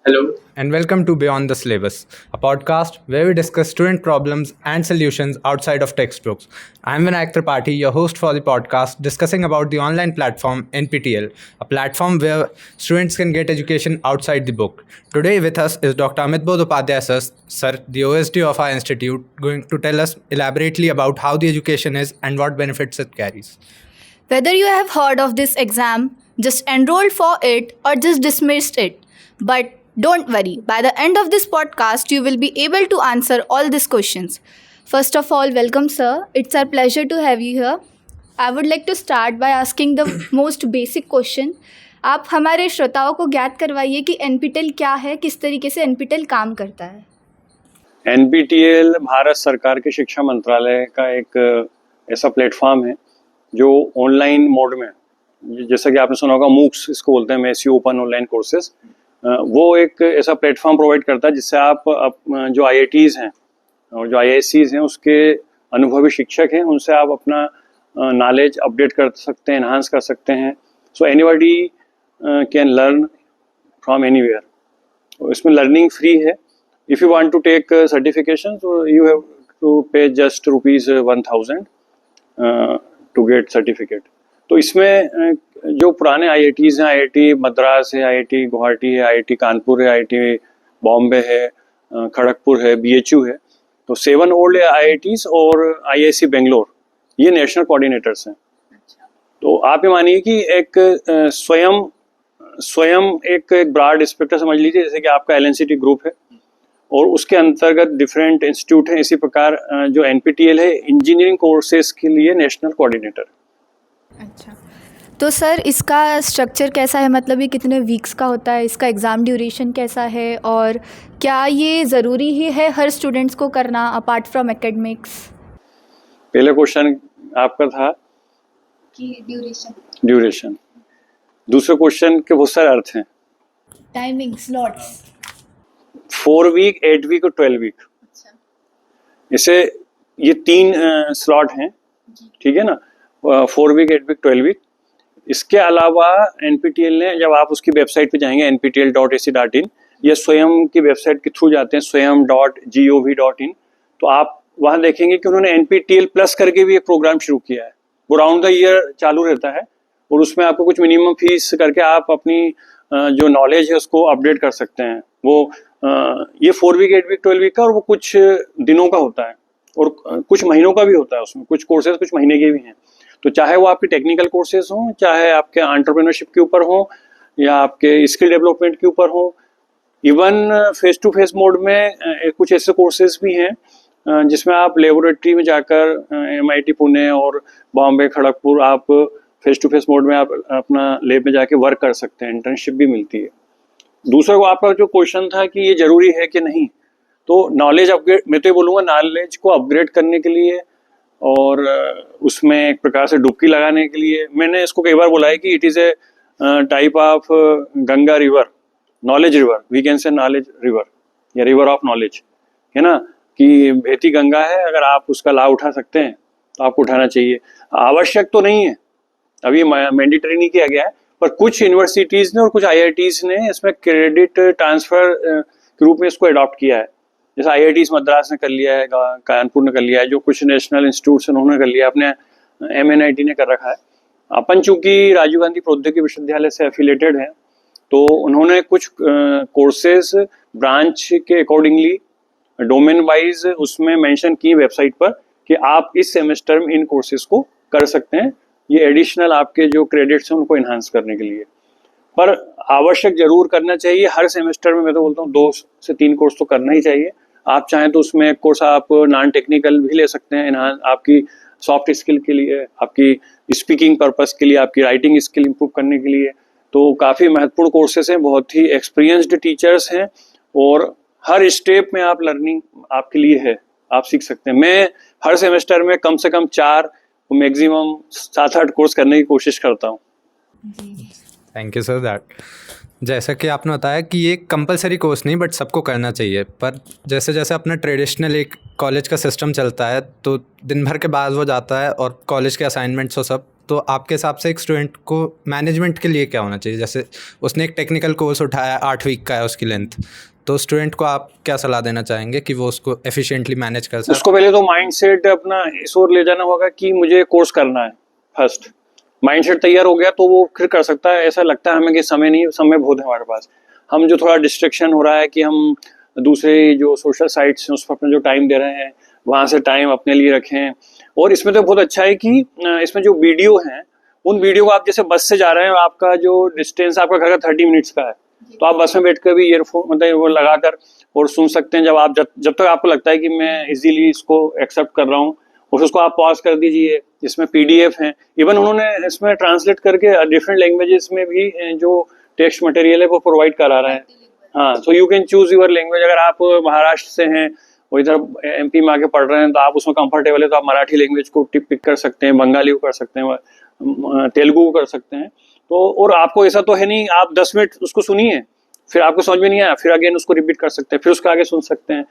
Hello. And welcome to Beyond the Syllabus, a podcast where we discuss student problems and solutions outside of textbooks. I'm Vinayak Tripathi, your host for the podcast, discussing about the online platform NPTEL, a platform where students can get education outside the book. Today with us is Dr. Amit Bodhopadhyay sir, the OSD of our institute, going to tell us elaborately about how the education is and what benefits it carries. Whether you have heard of this exam, just enrolled for it, or just dismissed it. But don't worry, by the end of this podcast, you will be able to answer all these questions. First of all, welcome, sir. It's our pleasure to have you here. I would like to start by asking the most basic question. आप हमारे श्रोताओं को ज्ञात करवाइए कि NPTEL क्या है, किस तरीके से एनपीटेल काम करता है। एनपीटीएल भारत सरकार के शिक्षा मंत्रालय का एक ऐसा प्लेटफॉर्म है जो ऑनलाइन मोड में, जैसा कि आपने सुना होगा मूक्स इसको बोलते हैं, मैसिव ओपन ऑनलाइन कोर्सेज, वो एक ऐसा प्लेटफॉर्म प्रोवाइड करता है जिससे आप जो आईआईटीज़ हैं और जो आईआईएससीज हैं उसके अनुभवी शिक्षक हैं उनसे आप अपना नॉलेज अपडेट कर सकते हैं, एनहांस कर सकते हैं। So anybody can learn from anywhere. इसमें लर्निंग फ्री है। If you want to take certification so you have to pay just rupees 1000 to get certificate. तो इसमें जो पुराने आईआईटीज़ हैं, आईआईटी मद्रास है, आईआईटी गुवाहाटी है, आईआईटी कानपुर है, आईआईटी बॉम्बे है, खड़गपुर है, बीएचयू है, तो 7 ओल्ड आईआईटीज़ और आईआईसी बेंगलोर, ये नेशनल कोऑर्डिनेटर्स हैं। तो आप ये मानिए कि एक स्वयं एक ब्रॉड स्पेक्ट्रम समझ लीजिए, जैसे कि आपका एलएनसीटी ग्रुप है और उसके अंतर्गत डिफरेंट इंस्टीट्यूट हैं। इसी प्रकार जो एनपीटीएल है इंजीनियरिंग कोर्सेज के लिए नेशनल कोऑर्डिनेटर। अच्छा, तो सर इसका स्ट्रक्चर कैसा है, मतलब ये कितने वीक्स का होता है, इसका एग्ज़ाम ड्यूरेशन कैसा है और क्या ये ज़रूरी ही है हर स्टूडेंट्स को करना अपार्ट फ्रॉम एकेडमिक्स? पहले क्वेश्चन आपका था कि ड्यूरेशन। दूसरे क्वेश्चन के बहुत सारे अर्थ हैं। टाइमिंग स्लॉट्स 4 वीक, 8 वीक और 12 वीक। इसे ये 3 स्लॉट हैं, ठीक है ना। 4 वीक, 8 वीक, 12 वीक। इसके अलावा एनपीटीएल ने, जब आप उसकी वेबसाइट पे जाएंगे nptel.ac.in या स्वयं की वेबसाइट के थ्रू जाते हैं swayam.gov.in, तो आप वहाँ देखेंगे कि उन्होंने एनपीटीएल प्लस करके भी एक प्रोग्राम शुरू किया है। वो राउंड द ईयर चालू रहता है और उसमें आपको कुछ मिनिमम फीस करके आप अपनी जो नॉलेज है उसको अपडेट कर सकते हैं। वो ये 4 वीक, 8 वीक, 12 वीक का, और वो कुछ दिनों का होता है और कुछ महीनों का भी होता है। उसमें कुछ कोर्सेज कुछ महीने के भी हैं। तो चाहे वो आपके टेक्निकल कोर्सेज हों, चाहे आपके एंटरप्रेन्योरशिप के ऊपर हों या आपके स्किल डेवलपमेंट के ऊपर हों, even face to face mode में कुछ ऐसे कोर्सेज भी हैं जिसमें आप लेबोरेटरी में जाकर एमआईटी पुणे और बॉम्बे खड़गपुर आप फेस टू फेस मोड में आप अपना लैब में जाके वर्क कर सकते हैं, इंटर्नशिप भी मिलती है। दूसरा को आपका जो क्वेश्चन था कि ये जरूरी है कि नहीं, तो नॉलेज अपग्रेड, मैं तो ये बोलूँगा नॉलेज को अपग्रेड करने के लिए और उसमें एक प्रकार से डुबकी लगाने के लिए, मैंने इसको कई बार बोला है कि it is a type of Ganga river, knowledge river, we can say knowledge river या रिवर ऑफ नॉलेज, है ना, कि बहती गंगा है। अगर आप उसका लाभ उठा सकते हैं तो आपको उठाना चाहिए। आवश्यक तो नहीं है, अभी मैंडेटरी नहीं किया गया है, पर कुछ यूनिवर्सिटीज़ ने और कुछ आईआईटीज़ ने इसमें क्रेडिट ट्रांसफ़र के रूप में इसको अडॉप्ट किया है। जैसे आईआईटीज़ मद्रास ने कर लिया है, कानपुर ने कर लिया है, जो कुछ नेशनल इंस्टीट्यूट्स उन्होंने कर लिया, अपने एमएनआईटी ने कर रखा है। अपन चूंकि राजीव गांधी प्रौद्योगिकी विश्वविद्यालय से एफिलेटेड हैं, तो उन्होंने कुछ कोर्सेज ब्रांच के अकॉर्डिंगली डोमेन वाइज उसमें मेंशन की वेबसाइट पर कि आप इस सेमेस्टर में इन कोर्सेज को कर सकते हैं। ये एडिशनल आपके जो क्रेडिट्स हैं उनको इन्हांस करने के लिए, पर आवश्यक जरूर करना चाहिए। हर सेमेस्टर में मैं तो बोलता हूँ 2 से 3 कोर्स तो करना ही चाहिए। आप चाहें तो उसमें एक कोर्स आप नॉन टेक्निकल भी ले सकते हैं, आपकी सॉफ्ट स्किल के लिए, आपकी स्पीकिंग पर्पस के लिए, आपकी राइटिंग स्किल इंप्रूव करने के लिए। तो काफ़ी महत्वपूर्ण कोर्सेज हैं, बहुत ही एक्सपीरियंस्ड टीचर्स हैं और हर स्टेप में आप लर्निंग आपके लिए है, आप सीख सकते हैं। मैं हर सेमेस्टर में कम से कम 4 मैक्सिमम 7-8 कोर्स करने की कोशिश करता हूँ। Thank you sir that. जैसा कि आपने बताया कि ये कंपलसरी कोर्स नहीं बट सबको करना चाहिए, पर जैसे जैसे अपना ट्रेडिशनल एक कॉलेज का सिस्टम चलता है तो दिन भर के बाद वो जाता है और कॉलेज के असाइनमेंट्स वो सब तो आपके हिसाब से एक स्टूडेंट को मैनेजमेंट के लिए क्या होना चाहिए? जैसे उसने एक टेक्निकल कोर्स उठाया, 8 वीक का है उसकी लेंथ, तो स्टूडेंट को आप क्या सलाह देना चाहेंगे कि वो उसको एफिशिएंटली मैनेज कर सके? उसको पहले तो माइंडसेट अपना इस ओर ले जाना होगा कि मुझे कोर्स करना है। फर्स्ट माइंडसेट तैयार हो गया तो वो फिर कर सकता है। ऐसा लगता है हमें कि समय नहीं, समय बहुत है हमारे पास। हम जो थोड़ा डिस्ट्रैक्शन हो रहा है कि हम दूसरे जो सोशल साइट्स हैं उस पर अपना जो टाइम दे रहे हैं, वहाँ से टाइम अपने लिए रखें। और इसमें तो बहुत अच्छा है कि इसमें जो वीडियो हैं, उन वीडियो को आप जैसे बस से जा रहे हैं, आपका जो डिस्टेंस आपका घर का 30 मिनट्स का है, तो आप बस में बैठ कर भी ईयरफोन मतलब वो लगा कर और सुन सकते हैं। जब तक आपको लगता है कि मैं इजीली इसको एक्सेप्ट कर रहा हूँ, और उसको आप पॉज कर दीजिए। इसमें पीडीएफ हैं, इवन उन्होंने इसमें ट्रांसलेट करके डिफरेंट लैंग्वेजेस में भी जो टेक्स्ट मटेरियल है वो प्रोवाइड करा रहे हैं। हाँ, so you can choose your language. अगर आप महाराष्ट्र से हैं और इधर एमपी में आके पढ़ रहे हैं तो आप उसमें कंफर्टेबल है, तो आप मराठी लैंग्वेज को पिक कर सकते हैं, बंगाली को कर सकते हैं, तेलुगु को कर सकते हैं। तो और आपको ऐसा तो है नहीं, आप 10 मिनट उसको सुनिए, फिर आपको समझ में नहीं आया, फिर अगेन उसको रिपीट कर सकते हैं, फिर उसको आगे सुन सकते हैं।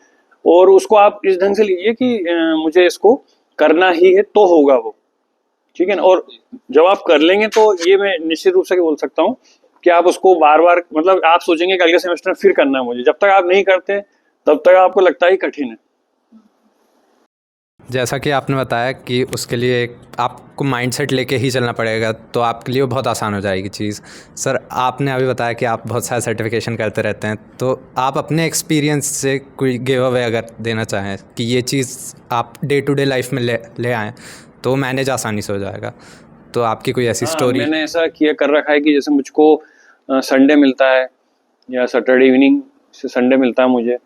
और उसको आप इस ढंग से लीजिए कि मुझे इसको करना ही है तो होगा वो, ठीक है ना। और जब आप कर लेंगे तो ये मैं निश्चित रूप से बोल सकता हूँ कि आप उसको बार बार मतलब आप सोचेंगे कि अगले सेमेस्टर में फिर करना है मुझे। जब तक आप नहीं करते तब तक आपको लगता है कठिन है। जैसा कि आपने बताया कि उसके लिए एक आपको माइंडसेट लेके ही चलना पड़ेगा, तो आपके लिए बहुत आसान हो जाएगी चीज़। सर, आपने अभी बताया कि आप बहुत सारे सर्टिफिकेशन करते रहते हैं, तो आप अपने एक्सपीरियंस से कोई गिव अवे अगर देना चाहें कि ये चीज़ आप डे टू डे लाइफ में ले आएँ तो मैनेज आसानी से हो जाएगा, तो आपकी कोई ऐसी स्टोरी? मैंने ऐसा किया कर रखा है कि जैसे मुझको संडे मिलता है या सैटरडे इवनिंग से संडे मिलता है मुझे,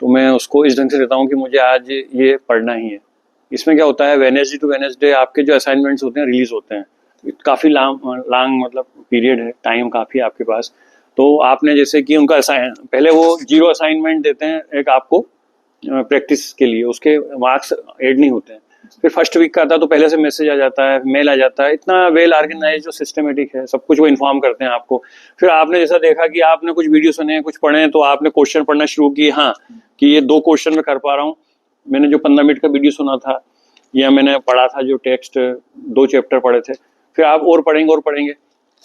तो मैं उसको इस ढंग से देता हूँ कि मुझे आज ये पढ़ना ही है। इसमें क्या होता है, वेडनेसडे टू वेडनेसडे आपके जो असाइनमेंट्स होते हैं रिलीज होते हैं। काफ़ी लॉन्ग मतलब पीरियड है, टाइम काफ़ी है आपके पास। तो आपने जैसे कि उनका पहले वो 0 असाइनमेंट देते हैं एक आपको प्रैक्टिस के लिए, उसके मार्क्स ऐड नहीं होते हैं। फिर फर्स्ट वीक का आता है तो पहले से मैसेज आ जाता है, मेल आ जाता है, इतना वेल ऑर्गेनाइज जो सिस्टमेटिक है, सब कुछ वो इन्फॉर्म करते हैं आपको। फिर आपने जैसा देखा कि आपने कुछ वीडियो सुने, कुछ पढ़े, तो आपने क्वेश्चन पढ़ना शुरू किए, हाँ कि ये 2 क्वेश्चन में कर पा रहा हूँ। मैंने जो 15 मिनट का वीडियो सुना था या मैंने पढ़ा था जो टेक्स्ट 2 चैप्टर पढ़े थे, फिर आप और पढ़ेंगे।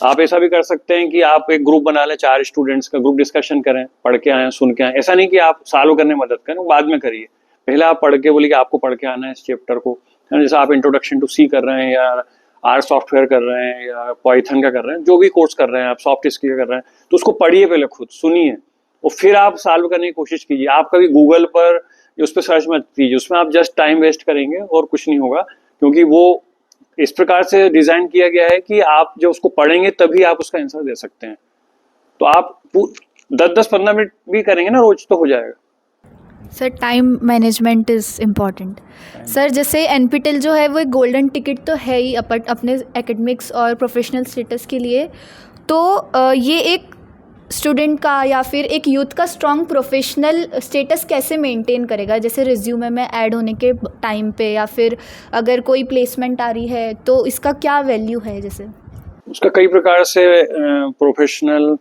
आप ऐसा भी कर सकते हैं कि आप एक ग्रुप बना लें, 4 स्टूडेंट्स का ग्रुप डिस्कशन करें, पढ़ के आए, सुन के आए। ऐसा नहीं कि आप सालों करने मदद करें, बाद में करिए। पहले आप पढ़ के बोलिए कि आपको पढ़ के आना है इस चैप्टर को, है ना। जैसे आप इंट्रोडक्शन टू सी कर रहे हैं या आर सॉफ्टवेयर कर रहे हैं या पाइथन का कर रहे हैं, जो भी कोर्स कर रहे हैं आप, सॉफ्ट स्किल कर रहे हैं, तो उसको पढ़िए पहले, खुद सुनिए और फिर आप सॉल्व करने की कोशिश कीजिए। आप कभी गूगल पर उस पर सर्च मत कीजिए, उसमें आप जस्ट टाइम वेस्ट करेंगे और कुछ नहीं होगा, क्योंकि वो इस प्रकार से डिजाइन किया गया है कि आप जब उसको पढ़ेंगे तभी आप उसका आंसर दे सकते हैं। तो आप 10-15 मिनट भी करेंगे ना रोज तो हो जाएगा। Sir, time management is important. Sir, जैसे एनपीटेल जो है वो एक गोल्डन टिकट तो है ही अपने एकेडमिक्स और प्रोफेशनल स्टेटस के लिए, तो ये एक स्टूडेंट का या फिर एक यूथ का स्ट्रॉन्ग प्रोफेशनल स्टेटस कैसे मेंटेन करेगा? जैसे रिज्यूमे में ऐड होने के टाइम पे, या फिर अगर कोई प्लेसमेंट आ रही है तो इसका क्या वैल्यू है? जैसे उसका कई प्रकार से प्रोफेशनल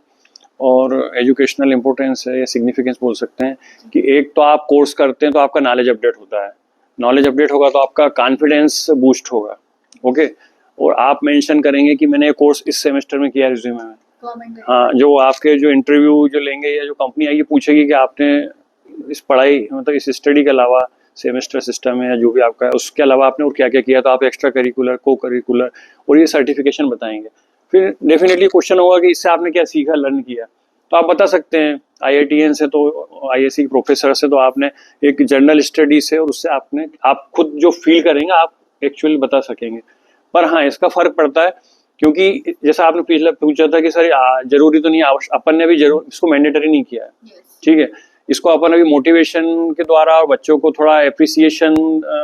और एजुकेशनल इम्पोर्टेंस है या सिग्निफिकेंस बोल सकते हैं। कि एक तो आप कोर्स करते हैं तो आपका नॉलेज अपडेट होता है, नॉलेज अपडेट होगा तो आपका कॉन्फिडेंस बूस्ट होगा, ओके। और आप मेंशन करेंगे कि मैंने ये कोर्स इस सेमेस्टर में किया रिज्यूमे में, हाँ, जो आपके जो इंटरव्यू जो लेंगे या जो कंपनी आएगी पूछेगी कि आपने इस पढ़ाई मतलब इस स्टडी के अलावा सेमेस्टर सिस्टम है या जो भी आपका है उसके अलावा आपने और क्या क्या किया, तो आप एक्स्ट्रा करिकुलर, को करिकुलर और ये सर्टिफिकेशन बताएंगे। फिर डेफिनेटली क्वेश्चन होगा कि इससे आपने क्या सीखा, लर्न किया, तो आप बता सकते हैं। IITN से तो IISc प्रोफेसर से तो आपने एक जनरल स्टडी से और उससे आप खुद जो फील करेंगे आप एक्चुअली बता सकेंगे। पर हाँ, इसका फर्क पड़ता है, क्योंकि जैसा आपने पिछले पूछा था कि सर जरूरी तो नहीं, अपन ने भी जरूर इसको मैंडेटरी नहीं किया है, ठीक है। इसको अपन अभी मोटिवेशन के द्वारा और बच्चों को थोड़ा एप्रिसिएशन,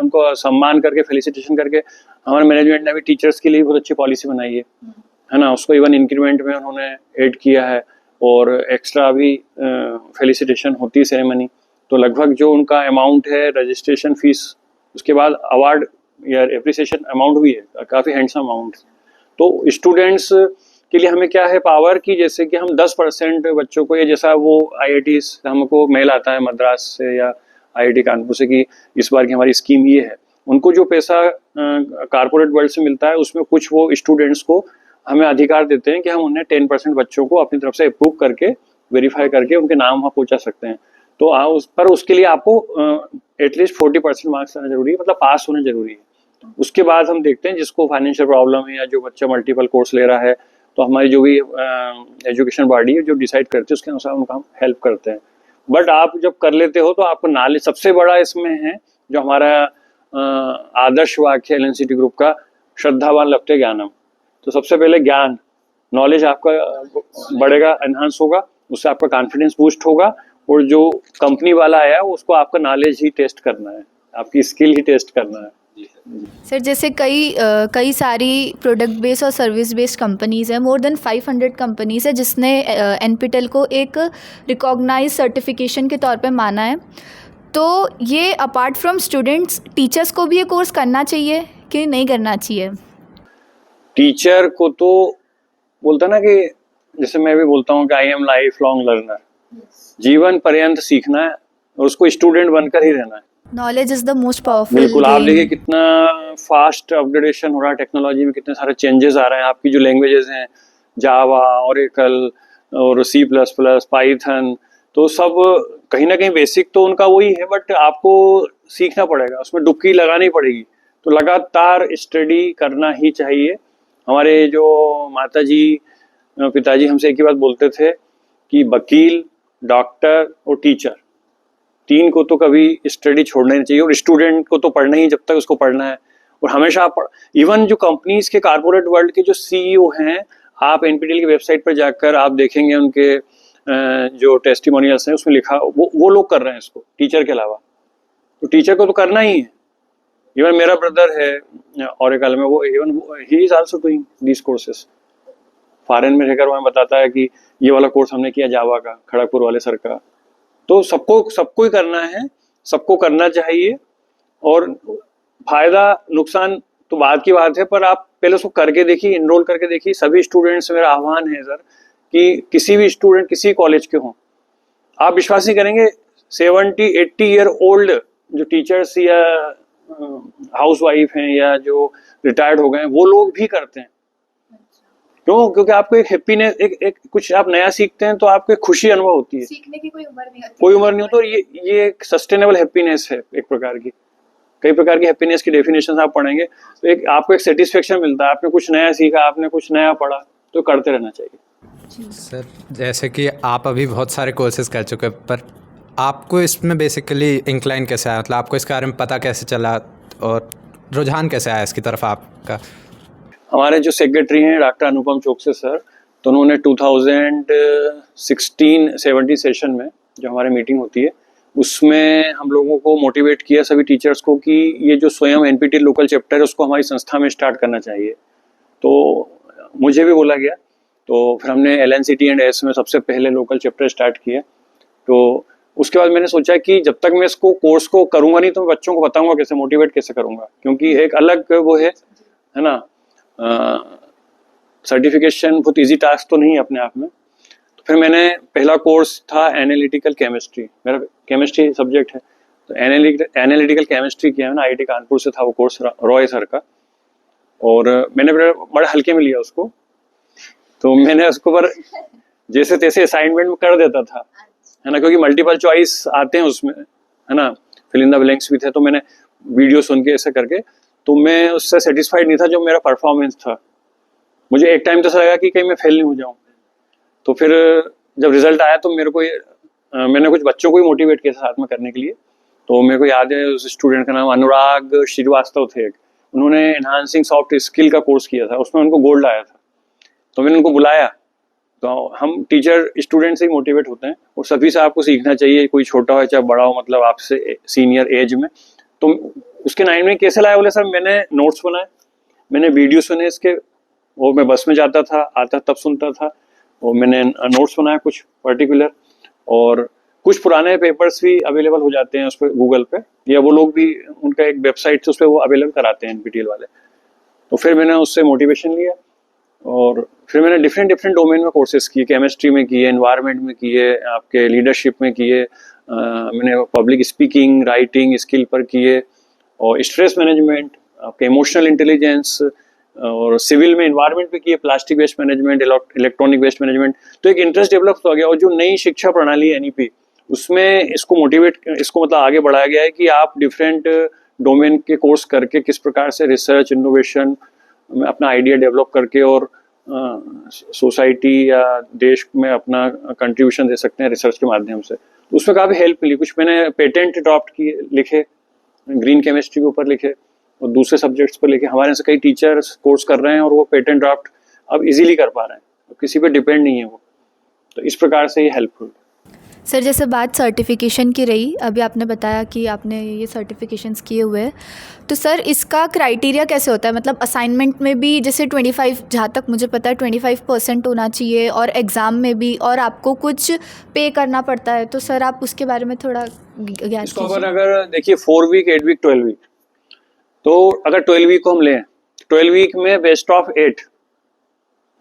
उनको सम्मान करके, फेलिसिटेशन करके, हमारे मैनेजमेंट ने भी टीचर्स के लिए बहुत अच्छी पॉलिसी बनाई है ना। उसको इवन इंक्रीमेंट में उन्होंने ऐड किया है और एक्स्ट्रा भी फेलिसिटेशन होती है सेरेमनी। तो लगभग जो उनका अमाउंट है रजिस्ट्रेशन फीस, उसके बाद अवार्ड या एप्रिसिएशन अमाउंट भी है, काफ़ी हैंडसम अमाउंट। तो स्टूडेंट्स के लिए हमें क्या है पावर की, जैसे कि हम 10% बच्चों को, या जैसा वो IITs हमको मेल आता है मद्रास से या IIT कानपुर से कि इस बार की हमारी स्कीम ये है, उनको जो पैसा कारपोरेट वर्ल्ड से मिलता है, उसमें कुछ वो स्टूडेंट्स को हमें अधिकार देते हैं कि हम उन्हें 10% बच्चों को अपनी तरफ से अप्रूव करके वेरीफाई करके उनके नाम वहाँ पहुँचा सकते हैं। तो पर उसके लिए आपको एटलीस्ट 40% मार्क्स आना जरूरी है, मतलब पास होना जरूरी है। उसके बाद हम देखते हैं जिसको फाइनेंशियल प्रॉब्लम है या जो बच्चा मल्टीपल कोर्स ले रहा है, तो हमारी जो भी एजुकेशन बॉडी है जो डिसाइड करती है उसके अनुसार उनका हम हेल्प करते हैं। बट आप जब कर लेते हो तो आपको नॉलेज सबसे बड़ा इसमें है, जो हमारा आदर्श वाक्य एलएनसीटी ग्रुप का, श्रद्धावान लभते ज्ञानम। तो सबसे पहले ज्ञान, नॉलेज आपका बढ़ेगा, एनहांस होगा, उससे आपका कॉन्फिडेंस बूस्ट होगा, और जो कंपनी वाला आया उसको आपका नॉलेज ही टेस्ट करना है, आपकी स्किल ही टेस्ट करना है। सर जैसे कई सारी प्रोडक्ट बेस्ड और सर्विस बेस्ड कंपनीज़ हैं, मोर देन 500 कंपनीज़ है जिसने एनपीटेल को एक रिकॉग्नाइज सर्टिफिकेशन के तौर पे माना है। तो ये अपार्ट फ्रॉम स्टूडेंट्स, टीचर्स को भी ये कोर्स करना चाहिए कि नहीं करना चाहिए? टीचर को तो बोलता ना कि जैसे मैं भी बोलता हूँ कि I am life long learner, जीवन पर्यंत सीखना है और उसको स्टूडेंट बनकर ही रहना है। Knowledge is the most powerful. बिल्कुल, आप देखिए कितना फास्ट अपग्रेडेशन हो रहा है टेक्नोलॉजी में, कितने सारे चेंजेस आ रहे हैं। आपकी जो लैंग्वेजेस हैं, जावा, ओरेकल और सी प्लस प्लस, पाइथन, तो सब कहीं ना कहीं बेसिक तो उनका वही है, बट आपको सीखना पड़ेगा, उसमें डुबकी लगानी पड़ेगी। तो लगातार स्टडी करना ही चाहिए। हमारे जो माता जी पिताजी हमसे एक ही बात बोलते थे कि वकील, डॉक्टर और टीचर, तीन को तो कभी स्टडी छोड़ना नहीं चाहिए, और स्टूडेंट को तो पढ़ना ही जब तक उसको पढ़ना है। और हमेशा आप इवन जो कंपनीज के कारपोरेट वर्ल्ड के जो सीईओ हैं, आप एनपीटीएल की वेबसाइट पर जाकर आप देखेंगे उनके जो टेस्टिमोनियल्स हैं उसमें लिखा वो लोग कर रहे हैं इसको टीचर के अलावा। तो टीचर को तो करना ही है। इवन मेरा ब्रदर है ओरेकल में, वो even he is also doing this courses. Foreign में रहकर वो बताता है कि ये वाला कोर्स हमने किया जावा का, खड़गपुर वाले सर का। तो सबको ही करना है, सबको करना चाहिए। और फायदा नुकसान तो बाद की बात है, पर आप पहले उसको करके देखिए, इनरोल करके देखिए। सभी स्टूडेंट्स से मेरा आह्वान है सर कि किसी भी स्टूडेंट किसी कॉलेज के हों, आप विश्वास नहीं करेंगे 70-80 ईयर ओल्ड जो टीचर्स या हाउसवाइफ हैं या जो रिटायर्ड हो गए हैं, वो लोग भी करते हैं। क्यों? क्योंकि आपको एक हैप्पीनेस, एक कुछ आप नया सीखते हैं तो आपको एक खुशी अनुभव होती है। सीखने की कोई उम्र नहीं होती, कोई उम्र नहीं होती। और ये एक सस्टेनेबल हैप्पीनेस है एक प्रकार की। कई प्रकार की हैप्पीनेस की डेफिनेशन आप पढ़ेंगे तो एक आपको एक सेटिस्फेक्शन मिलता है, आपने कुछ नया सीखा, आपने कुछ नया पढ़ा, तो करते रहना चाहिए। सर जैसे कि आप अभी बहुत सारे कोर्सेज कर चुके हैं, पर आपको इसमें बेसिकली इंक्लाइन कैसे आया, मतलब आपको इसके बारे में पता कैसे चला और रुझान कैसे आया इसकी तरफ आपका? हमारे जो सेक्रेटरी हैं डॉक्टर अनुपम चोकसे सर, तो उन्होंने 2016-17 सेशन में जो हमारी मीटिंग होती है उसमें हम लोगों को मोटिवेट किया, सभी टीचर्स को, कि ये जो स्वयं एनपीटीएल लोकल चैप्टर है उसको हमारी संस्था में स्टार्ट करना चाहिए। तो मुझे भी बोला गया, तो फिर हमने एलएनसीटी एंड एस में सबसे पहले लोकल चैप्टर स्टार्ट किया। तो उसके बाद मैंने सोचा कि जब तक मैं इसको कोर्स को करूँगा नहीं तो मैं बच्चों को बताऊँगा कैसे, मोटिवेट कैसे करूँगा, क्योंकि एक अलग वो है ना, सर्टिफिकेशन बहुत इजी टास्क तो नहीं है अपने आप में। तो फिर मैंने पहला कोर्स था एनालिटिकल केमिस्ट्री, मेरा केमिस्ट्री सब्जेक्ट है, तो एनालिटिकल केमिस्ट्री किया है ना, आईआईटी कानपुर से था वो कोर्स, रॉय सर का। और मैंने बड़े हल्के में लिया उसको, तो मैंने उसको पर जैसे तैसे असाइनमेंट में कर देता था, है ना, क्योंकि मल्टीपल चॉइस आते हैं उसमें, है ना, फिल इन द ब्लैंक्स भी थे। तो मैंने वीडियो सुन के ऐसे करके, तो मैं उससे सेटिस्फाइड नहीं था जो मेरा परफॉर्मेंस था। मुझे एक टाइम तो ऐसा लगा कि कहीं मैं फेल नहीं हो जाऊं। तो फिर जब रिजल्ट आया तो मेरे को मैंने कुछ बच्चों को ही मोटिवेट किया साथ में करने के लिए। तो मेरे को याद है उस स्टूडेंट का नाम अनुराग श्रीवास्तव थे, उन्होंने एनहांसिंग सॉफ्ट स्किल का कोर्स किया था, उसमें उनको गोल्ड आया था। तो मैंने उनको बुलाया। तो हम टीचर स्टूडेंट से ही मोटिवेट होते हैं, और सभी से आपको सीखना चाहिए, कोई छोटा हो चाहे बड़ा हो, मतलब आपसे सीनियर एज में। तो उसके 9 में कैसे लाया, बोले सर मैंने नोट्स बनाए, मैंने वीडियो सुने इसके, वो मैं बस में जाता था, आता तब सुनता था, और मैंने नोट्स बनाया कुछ पर्टिकुलर, और कुछ पुराने पेपर्स भी अवेलेबल हो जाते हैं उस पर गूगल पे, या वो लोग भी उनका एक वेबसाइट से उस पर वो अवेलेबल कराते हैं एनपीटीएल वाले। तो फिर मैंने उससे मोटिवेशन लिया, और फिर मैंने डिफरेंट डोमेन में कोर्सेज किए, केमिस्ट्री में किए, एनवायरनमेंट में किए, आपके लीडरशिप में किए, मैंने पब्लिक स्पीकिंग, राइटिंग स्किल पर किए, और स्ट्रेस मैनेजमेंट, आपके इमोशनल इंटेलिजेंस, और सिविल में इन्वायरमेंट पे किए, plastic waste management, electronic waste management. तो एक इंटरेस्ट डेवलप हो गया, और जो नई शिक्षा प्रणाली है NEP, उसमें इसको मतलब आगे बढ़ाया गया है कि आप डिफरेंट डोमेन के कोर्स करके किस प्रकार से रिसर्च इनोवेशन में अपना आइडिया डेवलप करके और सोसाइटी या देश में अपना कंट्रीब्यूशन दे सकते हैं रिसर्च के माध्यम से। तो उसमें काफ़ी हेल्प मिली। कुछ मैंने पेटेंट ड्राफ्ट किए, लिखे, ग्रीन केमिस्ट्री के ऊपर लिखे और दूसरे सब्जेक्ट्स पर लिखे। हमारे यहाँ से कई टीचर्स कोर्स कर रहे हैं और वो पेटेंट ड्राफ्ट अब इजीली कर पा रहे हैं, किसी पे डिपेंड नहीं है वो। तो इस प्रकार से ये हेल्पफुल। सर जैसे बात सर्टिफिकेशन की रही, अभी आपने बताया कि आपने ये सर्टिफिकेशंस किए हुए हैं, तो सर इसका क्राइटेरिया कैसे होता है? मतलब असाइनमेंट में भी जैसे 25, जहाँ तक मुझे पता है 25% होना चाहिए, और एग्ज़ाम में भी, और आपको कुछ पे करना पड़ता है। तो सर आप उसके बारे में थोड़ा ज्ञात इसको कीजिए। अगर देखिए 4 वीक, 8 वीक, 12 वीक, तो अगर 12 वीक को हम लें, 12 वीक में बेस्ट ऑफ 8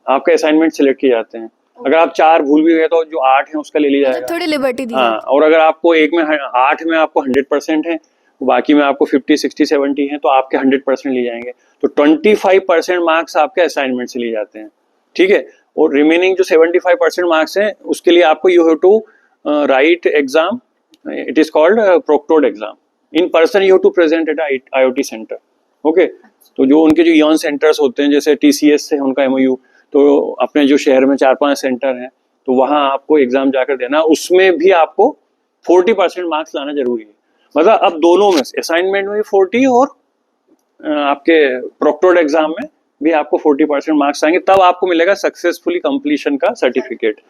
आपके असाइनमेंट सिलेक्ट किए जाते हैं। अगर आप 4 भूल भी गए तो जो 8 है उसका ले लिया जाएगा। थोड़ी लिबर्टी दी हाँ, और अगर आपको एक में 8 में आपको 100% है, बाकी में आपको 50, 60, 70 है, तो आपके 100% लिए जाएंगे। तो 25% मार्क्स आपके असाइनमेंट से लिए जाते हैं, ठीक है। और रिमेनिंग जो 75% मार्क्स हैं उसके लिए आपको you have to write exam, it is called proctored exam. In person you have to present at IOT centre, okay. तो जो उनके जो यॉन सेंटर्स होते हैं, जैसे TCS से उनका MOU, तो अपने जो शहर में 4-5 सेंटर हैं, तो वहाँ आपको एग्जाम जाकर देना। उसमें भी आपको 40% मार्क्स लाना जरूरी है। मतलब अब दोनों में, असाइनमेंट में भी 40 और आपके प्रोक्टोर्ड एग्जाम में भी आपको 40% मार्क्स आएंगे, तब आपको मिलेगा सक्सेसफुली कंप्लीशन का सर्टिफिकेट।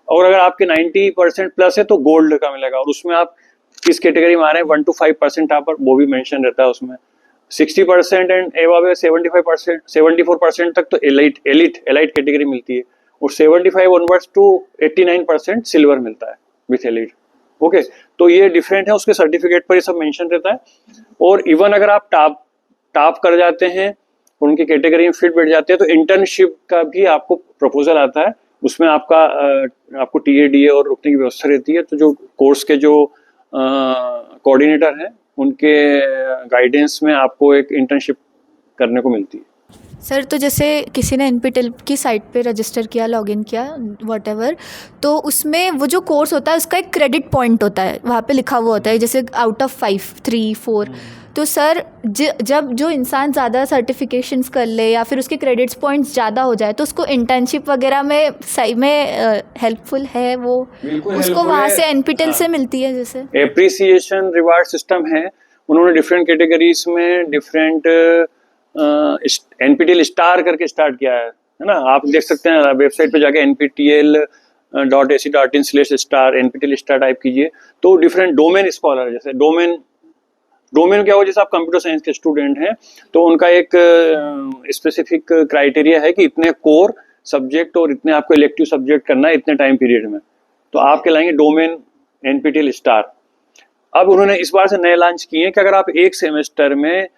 और अगर आपके 90% प्लस है तो गोल्ड का मिलेगा, और उसमें आप किस कैटेगरी में आ रहे हैं 1 to 5% आप, वो भी मेंशन रहता है उसमें। 60% एंड एबव 75%, 74% तक तो एलिट कैटेगरी मिलती है, और 75 ऑनवर्ड्स टू 89% सिल्वर मिलता है विथ एलिट, ओके। तो ये डिफरेंट है, उसके सर्टिफिकेट पर ये सब मेंशन रहता है। और इवन अगर आप टॉप कर जाते हैं और उनकी कैटेगरी में फिट बैठ जाते हैं, तो इंटर्नशिप का भी आपको प्रपोजल आता है। उसमें आपको TADA और रुकने की व्यवस्था रहती है। तो जो कोर्स के जो कोऑर्डिनेटर हैं, उनके गाइडेंस में आपको एक इंटर्नशिप करने को मिलती है। सर तो जैसे किसी ने NPTEL की साइट पे रजिस्टर किया, लॉगिन किया, व्हाटएवर, तो उसमें वो जो कोर्स होता है उसका एक क्रेडिट पॉइंट होता है, वहाँ पे लिखा हुआ होता है, जैसे आउट ऑफ 5, 3, 4। तो सर जब जो इंसान ज़्यादा सर्टिफिकेशंस कर ले या फिर उसके क्रेडिट्स पॉइंट्स ज़्यादा हो जाए, तो उसको इंटर्नशिप वगैरह में सही में हेल्पफुल है वो, उसको वहाँ से NPTEL से मिलती है। जैसे एप्रिसिएशन रिवार्ड सिस्टम है, उन्होंने डिफरेंट कैटेगरीज में डिफरेंट NPTEL स्टार करके स्टार्ट किया है ना। आप देख सकते हैं वेबसाइट पे जाके nptel.ac.in/star NPTEL स्टार टाइप कीजिए, तो डिफरेंट डोमेन स्कॉलर, जैसे डोमेन क्या हो, जैसे आप कंप्यूटर साइंस के स्टूडेंट हैं तो उनका एक स्पेसिफिक क्राइटेरिया है कि इतने कोर सब्जेक्ट और इतने आपको इलेक्टिव सब्जेक्ट करना है इतने टाइम पीरियड में, तो आप कहलाएंगे डोमेन NPTEL स्टार। अब उन्होंने इस बार से नए लॉन्च किए हैं कि अगर आप एक सेमेस्टर में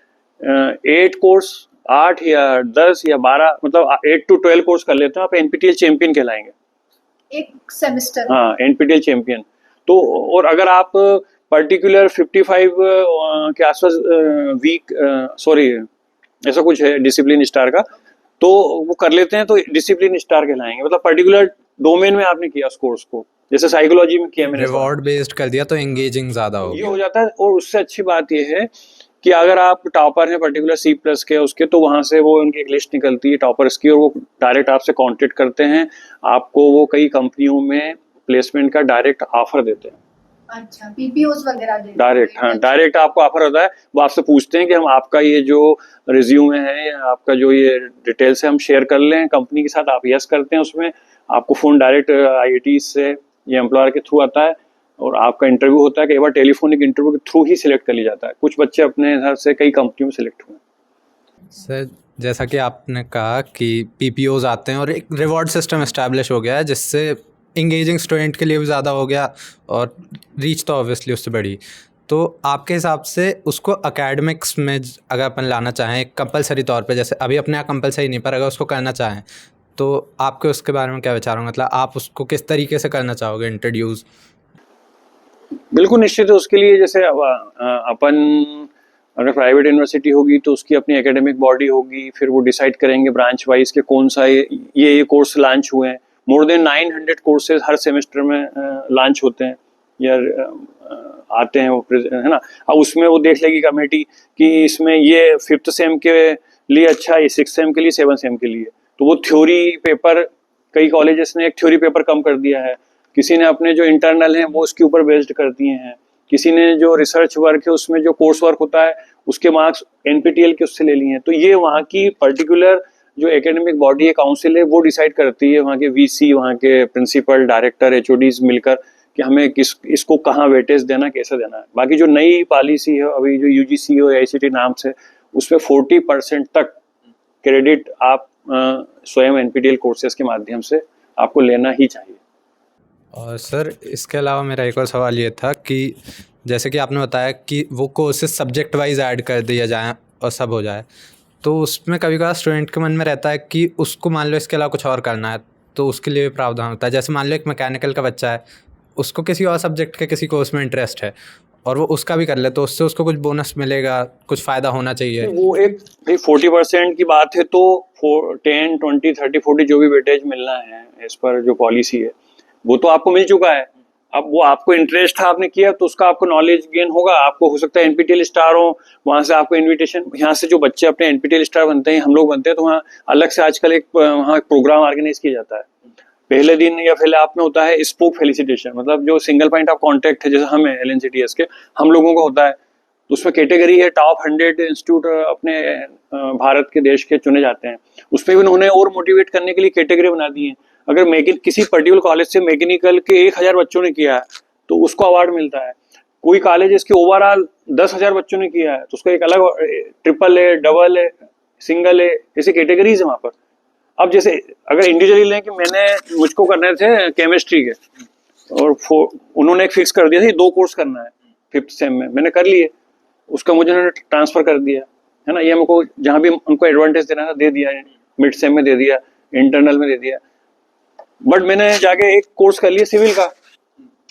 8 कोर्स, 8 या 10 या 12, मतलब 8 to 12 कोर्स कर लेते हैं, आप NPTEL चैंपियन कहलाएंगे एक सेमेस्टर। हाँ, NPTEL चैंपियन। तो और अगर आप पर्टिकुलर 55 के आसपास वीक, ऐसा कुछ है डिसिप्लिन स्टार का, तो वो कर लेते हैं तो डिसिप्लिन स्टार कहलाएंगे। मतलब पर्टिकुलर डोमेन में आपने किया उस कोर्स को, जैसे साइकोलॉजी में किया मैंने, रिवॉर्ड बेस्ड कर दिया तो एंगेजिंग ज़्यादा हो ये गया। हो जाता है। और उससे अच्छी बात ये है कि अगर आप टॉपर हैं पर्टिकुलर C+ के उसके, तो वहाँ से वो उनकी एक लिस्ट निकलती है टॉपर्स की, और वो डायरेक्ट आपसे कांटेक्ट करते हैं, आपको वो कई कंपनियों में प्लेसमेंट का डायरेक्ट ऑफर देते हैं। अच्छा, PPOs वगैरह देते हैं डायरेक्ट, हाँ, डायरेक्ट आपको ऑफर होता है। वो आपसे पूछते हैं कि हम आपका ये जो रिज्यूमे है या आपका जो ये डिटेल्स है हम शेयर कर लें कंपनी के साथ, आप यस करते हैं, उसमें आपको फ़ोन डायरेक्ट IIT से या एम्प्लॉयर के थ्रू आता है, और आपका इंटरव्यू होता है। कई बार टेलीफोनिक इंटरव्यू के थ्रू ही सिलेक्ट कर लिया जाता है। कुछ बच्चे अपने घर से कई कंपनियों में सिलेक्ट हुए। सर जैसा कि आपने कहा कि PPOs आते हैं और एक रिवॉर्ड सिस्टम इस्टेब्लिश हो गया है, जिससे इंगेजिंग स्टूडेंट के लिए भी ज़्यादा हो गया और रीच तो ऑब्वियसली उससे बढ़ी। तो आपके हिसाब से उसको एकेडमिक्स में अगर अपन लाना चाहें कंपलसरी तौर पे, जैसे अभी अपने यहाँ कंपलसरी नहीं, पर अगर उसको करना चाहें तो आपके उसके बारे में क्या विचार होंगे? मतलब आप उसको किस तरीके से करना चाहोगे इंट्रोड्यूस? बिल्कुल निश्चित है। उसके लिए जैसे अपन अगर प्राइवेट यूनिवर्सिटी होगी तो उसकी अपनी एकेडमिक बॉडी होगी, फिर वो डिसाइड करेंगे ब्रांच वाइज के कौन सा ये कोर्स लॉन्च हुए हैं। मोर देन 900 कोर्सेज हर सेमेस्टर में लॉन्च होते हैं या आते हैं वो, है ना। अब उसमें वो देख लेगी कमेटी कि इसमें ये 5th सेम के लिए अच्छा है, 6th सेम के लिए, 7th सेम के लिए। तो वो थ्योरी पेपर, कई कॉलेजेस ने एक थ्योरी पेपर कम कर दिया है, किसी ने अपने जो इंटरनल हैं वो उसके ऊपर बेस्ड कर दिए हैं, किसी ने जो रिसर्च वर्क है उसमें जो कोर्स वर्क होता है उसके मार्क्स एनपीटीएल के उससे ले लिए हैं। तो ये वहाँ की पर्टिकुलर जो एकेडमिक बॉडी है, काउंसिल है, वो डिसाइड करती है, वहाँ के वीसी, वहाँ के प्रिंसिपल, डायरेक्टर, एचओडीज मिलकर कि हमें इसको कहाँ वेटेज देना, कैसे देना है। बाकी जो नई पॉलिसी है अभी जो यूजीसी और आईसीटी नाम से, उसमें 40% तक क्रेडिट आप स्वयं एनपीटीएल कोर्सेज के माध्यम से आपको लेना ही चाहिए। और सर इसके अलावा मेरा एक और सवाल ये था कि जैसे कि आपने बताया कि वो कोर्सेज सब्जेक्ट वाइज ऐड कर दिया जाए और सब हो जाए, तो उसमें कभी कभार स्टूडेंट के मन में रहता है कि उसको मान लो इसके अलावा कुछ और करना है, तो उसके लिए भी प्रावधान होता है। जैसे मान लो एक मैकेनिकल का बच्चा है, उसको किसी और सब्जेक्ट के किसी कोर्स में इंटरेस्ट है और वो उसका भी कर ले, तो उससे उसको कुछ बोनस मिलेगा, कुछ फ़ायदा होना चाहिए। वो एक भाई 40% की बात है तो 10, 20, 30, 40 जो भी वेटेज मिलना है इस पर जो पॉलिसी है वो तो आपको मिल चुका है। अब वो आपको इंटरेस्ट था, आपने किया, तो उसका आपको नॉलेज गेन होगा। आपको हो सकता है एनपीटीएल स्टार हो, वहाँ से आपको इनविटेशन, यहाँ से जो बच्चे अपने एनपीटीएल स्टार बनते हैं, हम लोग बनते हैं, तो वहाँ अलग से आजकल एक वहाँ प्रोग्राम ऑर्गेनाइज किया जाता है। पहले दिन या पहले आप में होता है स्पोक फेलिसिटेशन, मतलब जो सिंगल पॉइंट ऑफ कांटेक्ट है, जैसे हम है एलएनसीटीएस के, हम लोगों का होता है, तो उसमें कैटेगरी है टॉप 100 इंस्टीट्यूट अपने भारत के देश के चुने जाते हैं। उसमें भी उन्होंने और मोटिवेट करने के लिए कैटेगरी बना दी है। अगर किसी पर्टिकुलर कॉलेज से मैकेनिकल के 1000 बच्चों ने किया है तो उसको अवार्ड मिलता है। कोई कॉलेज इसके ओवरऑल 10,000 बच्चों ने किया है तो उसको एक अलग ट्रिपल है, डबल है, सिंगल है, ऐसी कैटेगरीज है वहाँ पर। अब जैसे अगर इंडिविजुअली लें कि मुझको करने थे केमिस्ट्री के और उन्होंने एक फिक्स कर दिया था 2 कोर्स करना है 5th सेम में, मैंने कर लिए, उसका मुझे उन्होंने ट्रांसफर कर दिया, है ना। ये हमको जहाँ भी उनको एडवांटेज देना था दे दिया, मिड सेम में दे दिया, इंटरनल में दे दिया। बट मैंने जाके एक कोर्स कर लिया सिविल का,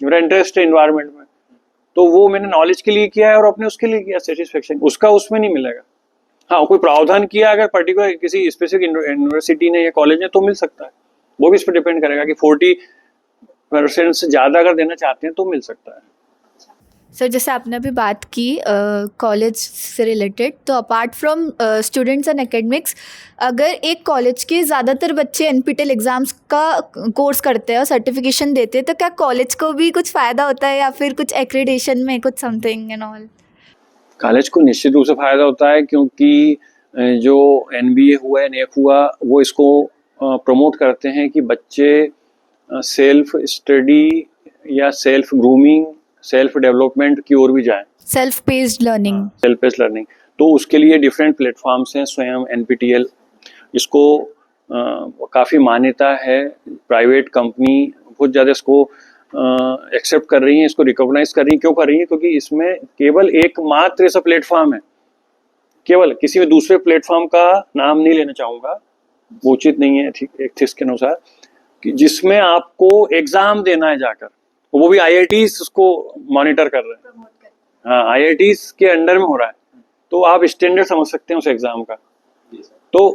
मेरा इंटरेस्ट है इन्वायरमेंट में, तो वो मैंने नॉलेज के लिए किया है और अपने उसके लिए किया, सेटिस्फेक्शन उसका उसमें नहीं मिलेगा। हाँ, कोई प्रावधान किया अगर पर्टिकुलर किसी स्पेसिफिक यूनिवर्सिटी ने या कॉलेज ने तो मिल सकता है, वो भी इस पर डिपेंड करेगा कि 40% से ज़्यादा अगर देना चाहते हैं तो मिल सकता है। सर जैसे आपने अभी बात की कॉलेज से रिलेटेड, तो apart from students and academics, अगर एक कॉलेज के ज़्यादातर बच्चे एनपीटीएल एग्ज़ाम्स का कोर्स करते हैं और सर्टिफिकेशन देते हैं, तो क्या कॉलेज को भी कुछ फ़ायदा होता है या फिर कुछ एक्रेडिटेशन में कुछ समथिंग एंड ऑल? कॉलेज को निश्चित रूप से फ़ायदा होता है, क्योंकि जो एनबीए हुआ, नेक हुआ, वो इसको प्रमोट करते हैं कि बच्चे सेल्फ स्टडी या सेल्फ ग्रूमिंग, सेल्फ डेवलपमेंट की ओर भी जाएं, सेल्फ पेस्ड लर्निंग। तो उसके लिए डिफरेंट प्लेटफॉर्म्स हैं, स्वयं एनपीटीएल, इसको काफ़ी मान्यता है, प्राइवेट कंपनी बहुत ज़्यादा इसको एक्सेप्ट कर रही हैं, इसको रिकॉग्नाइज कर रही हैं। क्यों कर रही हैं? क्योंकि इसमें केवल एकमात्र ऐसा प्लेटफॉर्म है, केवल किसी में दूसरे प्लेटफॉर्म का नाम नहीं लेना चाहूँगा, वो उचित नहीं है एथिक्स के अनुसार, कि जिसमें आपको एग्ज़ाम देना है जाकर, वो भी आईआईटीज उसको मॉनिटर कर रहे हैं। हाँ, आईआईटीज के अंडर में हो रहा है, तो आप स्टैंडर्ड समझ सकते हैं उस एग्जाम का। तो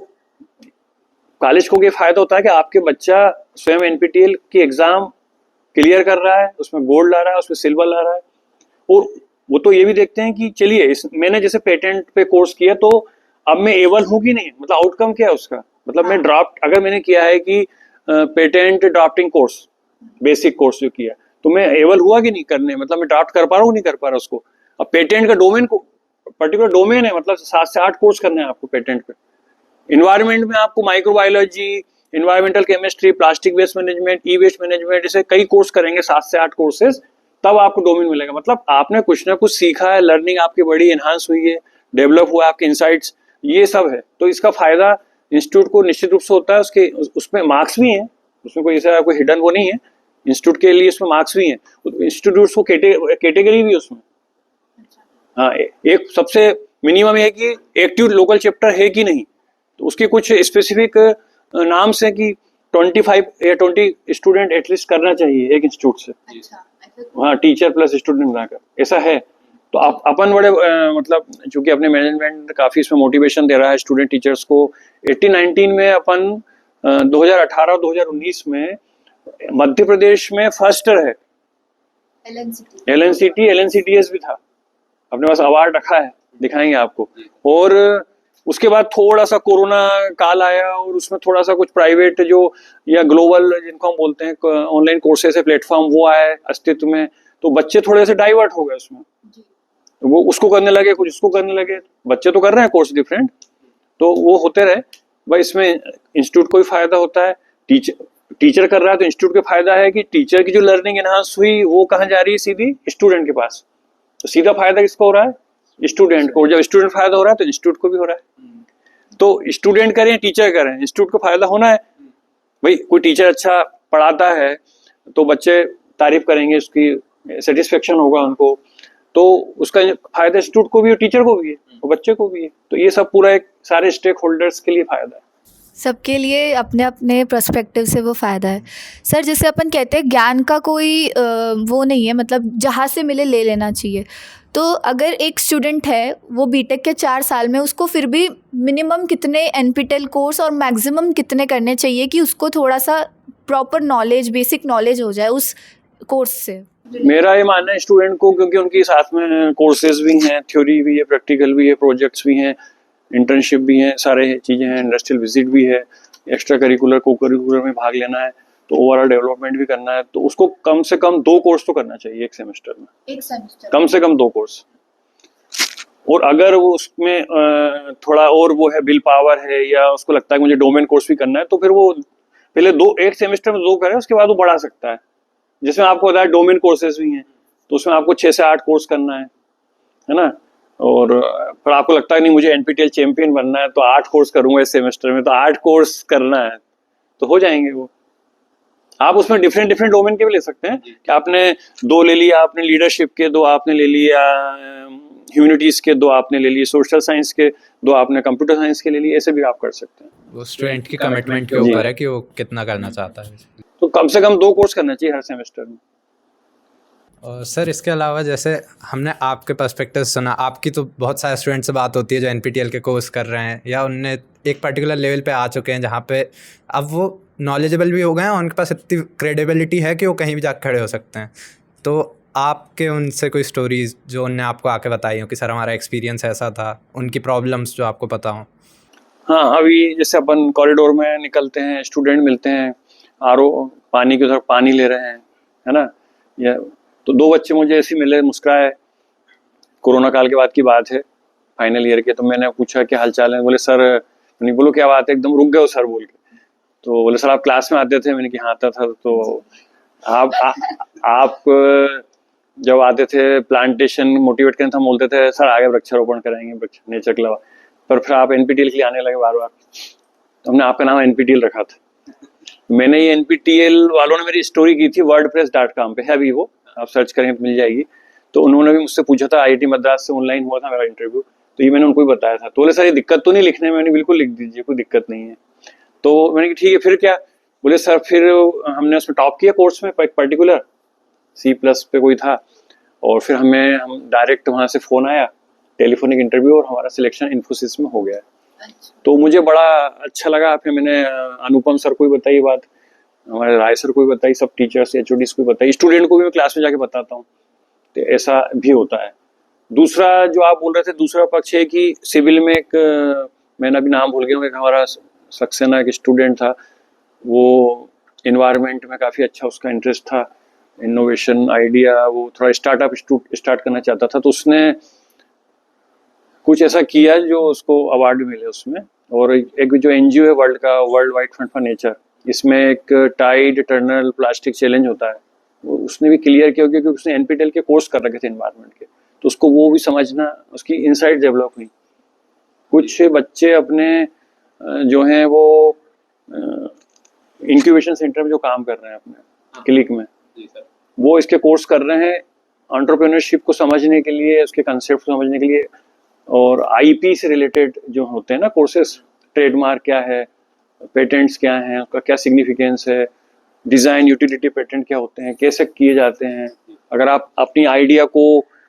कॉलेज को ये फायदा होता है कि आपके बच्चा स्वयं एनपीटीएल की एग्जाम क्लियर कर रहा है, उसमें गोल्ड ला रहा है, उसमें सिल्वर ला रहा है, और वो तो ये भी देखते हैं कि चलिए मैंने जैसे पेटेंट पे कोर्स किया तो अब मैं एबल हूँ कि नहीं, मतलब आउटकम क्या है उसका, मतलब मैं ड्राफ्ट, अगर मैंने किया है कि patent drafting course, basic course जो किया, तो मैं एबल हुआ कि नहीं करने, मतलब मैं ड्राफ्ट कर पा रहा हूँ नहीं कर पा रहा उसको। अब पेटेंट का डोमेन को पर्टिकुलर डोमेन है, मतलब 7 से 8 कोर्स करने हैं आपको पेटेंट पे। इन्वायरमेंट में आपको microbiology, environmental chemistry, plastic waste management, E waste management, ऐसे कई कोर्स करेंगे, 7 से 8 कोर्सेज, तब आपको डोमेन मिलेगा। मतलब आपने कुछ ना कुछ सीखा है, लर्निंग आपकी बड़ी एनहांस हुई है, डेवलप हुआ, आपके इंसाइट्स, ये सब है। तो इसका फायदा इंस्टीट्यूट को निश्चित रूप से होता है। उसमें मार्क्स भी हैं, उसमें कोई ऐसा कोई हिडन वो नहीं है, इंस्टीट्यूट के लिए उसमें मार्क्स भी हैं, इंस्टीट्यूट को कैटेगरी भी है उसमें। हाँ, एक सबसे मिनिमम है कि एक्टिव लोकल चैप्टर है कि नहीं, तो उसके कुछ स्पेसिफिक नाम्स हैं कि 25 या 20 स्टूडेंट एटलीस्ट करना चाहिए एक इंस्टीट्यूट से। हाँ, टीचर प्लस स्टूडेंट बनाकर ऐसा है। तो अपन बड़े मतलब चूंकि अपने मैनेजमेंट काफी इसमें मोटिवेशन दे रहा है स्टूडेंट टीचर्स को। 18-19 में अपन 2018 2019 में मध्य प्रदेश में फर्स्ट रहे। LNCT LNCTS भी था, अपने पास अवार्ड रखा है, दिखाएंगे आपको। और उसके बाद थोड़ा सा कोरोना काल आया और उसमें थोड़ा सा कुछ प्राइवेट जो या ग्लोबल जिनको हम बोलते हैं ऑनलाइन कोर्सेज है प्लेटफॉर्म, वो आए अस्तित्व में, तो बच्चे थोड़े से डाइवर्ट हो गए उसमें। तो वो उसको करने लगे, कुछ इसको करने लगे। बच्चे तो कर रहे हैं कोर्स डिफरेंट, तो वो होते रहे भाई। इसमें इंस्टीट्यूट को भी फायदा होता है, टीचर कर रहा है तो इंस्टीट्यूट का फायदा है कि टीचर की जो लर्निंग एनहांस हुई वो कहाँ जा रही है, सीधी स्टूडेंट के पास। तो सीधा फायदा किसको हो रहा है, स्टूडेंट को। जब स्टूडेंट फायदा हो रहा है तो इंस्टीट्यूट को भी हो रहा है। तो स्टूडेंट करें टीचर करें, इंस्टीट्यूट को फायदा होना है भाई। कोई टीचर अच्छा पढ़ाता है तो बच्चे तारीफ करेंगे, उसकी सेटिस्फेक्शन होगा उनको, तो उसका फायदा इंस्टीट्यूट को भी है, टीचर को भी है और बच्चे को भी है। तो ये सब पूरा एक सारे स्टेक होल्डर्स के लिए फायदा है। सबके लिए अपने अपने पर्सपेक्टिव से वो फ़ायदा है। सर जैसे अपन कहते हैं ज्ञान का कोई वो नहीं है, मतलब जहाँ से मिले ले लेना चाहिए। तो अगर एक स्टूडेंट है वो बीटेक के 4 साल में, उसको फिर भी मिनिमम कितने NPTEL कोर्स और मैक्सिमम कितने करने चाहिए कि उसको थोड़ा सा प्रॉपर नॉलेज, बेसिक नॉलेज हो जाए उस कोर्स से? मेरा ये मानना है स्टूडेंट को, क्योंकि उनके साथ में कोर्सेज भी हैं, थ्योरी भी है, प्रैक्टिकल भी है, प्रोजेक्ट्स भी हैं, इंटर्नशिप भी है, सारे चीज़ें हैं, इंडस्ट्रियल विजिट भी है, एक्स्ट्रा करिकुलर को करिकुलर में भाग लेना है, तो ओवरऑल डेवलपमेंट भी करना है। तो उसको कम से कम 2 कोर्स तो करना चाहिए एक सेमेस्टर में, कम से कम 2 कोर्स। और अगर वो उसमें थोड़ा और वो है, विल पावर है, या उसको लगता है कि मुझे डोमेन कोर्स भी करना है, तो फिर वो पहले एक सेमेस्टर में 2 करे, उसके बाद वो बढ़ा सकता है। जिसमें आपको बताया डोमेन कोर्सेज भी हैं, तो उसमें आपको 6 से 8 कोर्स करना है ना। और फिर आपको लगता है नहीं मुझे NPTEL चैंपियन बनना है तो 8 कोर्स करूंगा इस सेमेस्टर में, तो 8 कोर्स करना है, तो हो जाएंगे वो। आप उसमें डिफरेंट डोमेन के भी ले सकते हैं कि आपने 2 ले लिया, आपने लीडरशिप के 2 आपने ले लिया, ह्यूमैनिटीज के 2 आपने ले लिए, सोशल साइंस के 2 आपने कंप्यूटर साइंस के ले लिए, ऐसे भी आप कर सकते हैं। वो स्टूडेंट की कमिटमेंट के ऊपर है कि वो कितना करना चाहता है। तो कम से कम 2 कोर्स करना चाहिए हर सेमेस्टर में। और सर इसके अलावा जैसे हमने आपके पर्सपेक्टिव सुना, आपकी तो बहुत सारे स्टूडेंट से बात होती है जो NPTEL के कोर्स कर रहे हैं या उनने एक पर्टिकुलर लेवल पे आ चुके हैं जहाँ पे अब वो नॉलेजेबल भी हो गए हैं और उनके पास इतनी क्रेडिबिलिटी है कि वो कहीं भी जाकर खड़े हो सकते हैं। तो आपके उनसे कोई स्टोरीज जो उनने आपको आके बताई हो कि सर हमारा एक्सपीरियंस ऐसा था, उनकी प्रॉब्लम्स जो आपको पता हो? हाँ, अभी जैसे अपन कॉरिडोर में निकलते हैं, स्टूडेंट मिलते हैं, RO पानी की तरफ पानी ले रहे हैं, है ना, या तो 2 बच्चे मुझे ऐसे मिले, मुस्कुराए। कोरोना काल के बाद की बात है, फाइनल ईयर के। तो मैंने पूछा क्या हाल चाल है, बोले सर, नहीं बोलो क्या बात है, एकदम रुक गए सर बोल के। तो बोले सर आप क्लास में आते थे? मैंने कहा हाँ आता था। तो आप जब आते थे प्लांटेशन मोटिवेट करने, हम बोलते थे सर आगे वृक्षारोपण कराएंगे, नेचर क्लब, पर फिर आप NPTEL के लिए आने लगे बार बार, तो हमने आपका नाम NPTEL रखा था। मैंने ये NPTEL वालों ने मेरी स्टोरी की थी wordpress.com पे, है अभी वो, आप सर्च करें मिल जाएगी। तो उन्होंने भी मुझसे पूछा था, IIT मद्रास से ऑनलाइन हुआ था मेरा इंटरव्यू, तो ये मैंने उनको ही बताया था। तो बोले सर ये दिक्कत तो नहीं लिखने में? मैंने बिल्कुल लिख दीजिए, कोई दिक्कत नहीं है। तो मैंने कहा ठीक है, फिर क्या? बोले सर फिर हमने उसमें टॉप किया कोर्स में, एक पर्टिकुलर C+ पे कोई था, और फिर हम डायरेक्ट वहाँ से फ़ोन आया, टेलीफोनिक इंटरव्यू, और हमारा सिलेक्शन इन्फोसिस में हो गया। तो मुझे बड़ा अच्छा लगा। फिर मैंने अनुपम सर को भी बताई बात, हमारे राय सर को भी बताई, सब टीचर्स HODs को भी बताई, स्टूडेंट को भी मैं क्लास में जाके बताता हूँ। तो ऐसा भी होता है। दूसरा जो आप बोल रहे थे, दूसरा पक्ष है कि सिविल में एक, मैंने अभी नाम भूल गया हूँ, एक हमारा सक्सेना एक स्टूडेंट था, वो इन्वायरमेंट में काफ़ी अच्छा उसका इंटरेस्ट था, इनोवेशन आइडिया, वो थोड़ा स्टार्टअप स्टार्ट करना चाहता था। तो उसने कुछ ऐसा किया जो उसको अवार्ड मिले उसमें। और एक जो NGO है वर्ल्ड का, world wide fund for nature, इसमें एक टाइड टर्नल प्लास्टिक चैलेंज होता है, वो उसने भी क्लियर किया, क्योंकि उसने NPTEL के कोर्स कर रखे थे एनवायरनमेंट के, तो उसको वो भी समझना, उसकी इनसाइट डेवलप हुई। कुछ बच्चे अपने जो हैं वो इंक्यूबेशन सेंटर में जो काम कर रहे हैं अपने क्लिक में, वो इसके कोर्स कर रहे हैं एंटरप्रेन्योरशिप को समझने के लिए, उसके कंसेप्ट को समझने के लिए। और IP से रिलेटेड जो होते हैं ना कोर्सेस, ट्रेडमार्क क्या है, पेटेंट्स क्या हैं, उसका क्या सिग्निफिकेंस है, डिज़ाइन यूटिलिटी पेटेंट क्या होते हैं, कैसे किए जाते हैं, अगर आप अपनी आइडिया को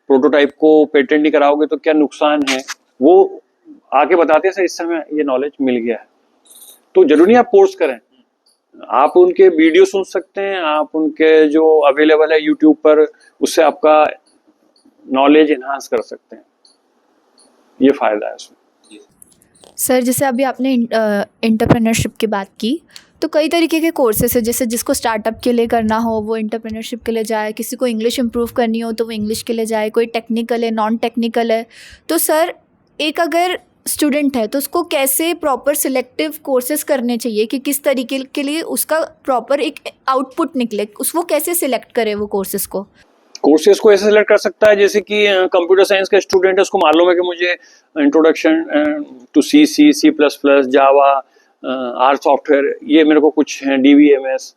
प्रोटोटाइप को पेटेंट नहीं कराओगे तो क्या नुकसान है, वो आके बताते हैं सर इस समय ये नॉलेज मिल गया है। तो जरूरी नहीं आप कोर्स करें, आप उनके वीडियो सुन सकते हैं, आप उनके जो अवेलेबल है यूट्यूब पर, उससे आपका नॉलेज एनहांस कर सकते हैं, ये फायदा है उसमें। सर जैसे अभी आपने एंटरप्रेन्योरशिप की बात की, तो कई तरीके के कोर्सेस है, जैसे जिसको स्टार्टअप के लिए करना हो वो एंटरप्रेन्योरशिप के लिए जाए, किसी को इंग्लिश इम्प्रूव करनी हो तो वो इंग्लिश के लिए जाए, कोई टेक्निकल है, नॉन टेक्निकल है। तो सर एक अगर स्टूडेंट है तो उसको कैसे प्रॉपर सिलेक्टिव कोर्सेज करने चाहिए कि किस तरीके के लिए उसका प्रॉपर एक आउटपुट निकले, उसको कैसे सिलेक्ट करे वो कोर्सेज को? कोर्सेज को ऐसे सिलेक्ट कर सकता है जैसे कि कंप्यूटर साइंस का स्टूडेंट है, उसको मालूम है कि मुझे introduction to C plus plus, Java, R software, ये मेरे को कुछ हैं, DBMS,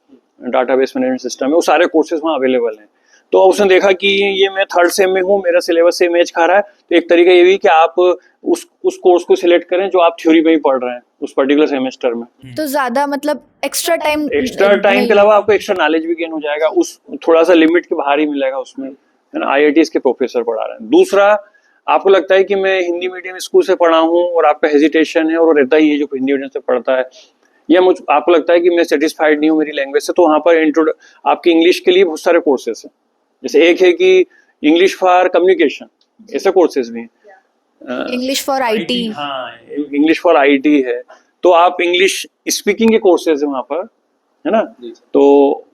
डाटाबेस मैनेजमेंट सिस्टम है, वो सारे कोर्सेज वहाँ अवेलेबल हैं। तो उसने देखा कि ये मैं 3rd सेम में हूँ, मेरा सिलेबस से मैच खा रहा है, तो एक तरीका ये भी कि आप उस कोर्स को सिलेक्ट करें जो आप थ्योरी में ही पढ़ रहे हैं उस पर्टिकुलर सेमेस्टर में। तो ज़्यादा मतलब एक्स्ट्रा टाइम के अलावा आपको एक्स्ट्रा नॉलेज भी गेन हो जाएगा, उस थोड़ा सा लिमिट के बाहर ही मिलेगा उसमें, है ना। IITs के प्रोफेसर पढ़ा रहे हैं। दूसरा, आपको लगता है कि मैं हिंदी मीडियम स्कूल से पढ़ा हूँ और आपका हेजिटेशन है, और रहता ही है जो हिंदी मीडियम से पढ़ता है, या आपको लगता है कि मैं सेटिस्फाइड नहीं हूँ मेरी लैंग्वेज से, तो वहाँ पर आपकी इंग्लिश के लिए बहुत सारे कोर्सेस हैं। जैसे एक है कि इंग्लिश फॉर कम्युनिकेशन, ऐसे कोर्सेज भी हैं। इंग्लिश फॉर IT, हाँ, इंग्लिश फॉर IT है, तो आप इंग्लिश स्पीकिंग के कोर्सेज है वहाँ पर, है ना, तो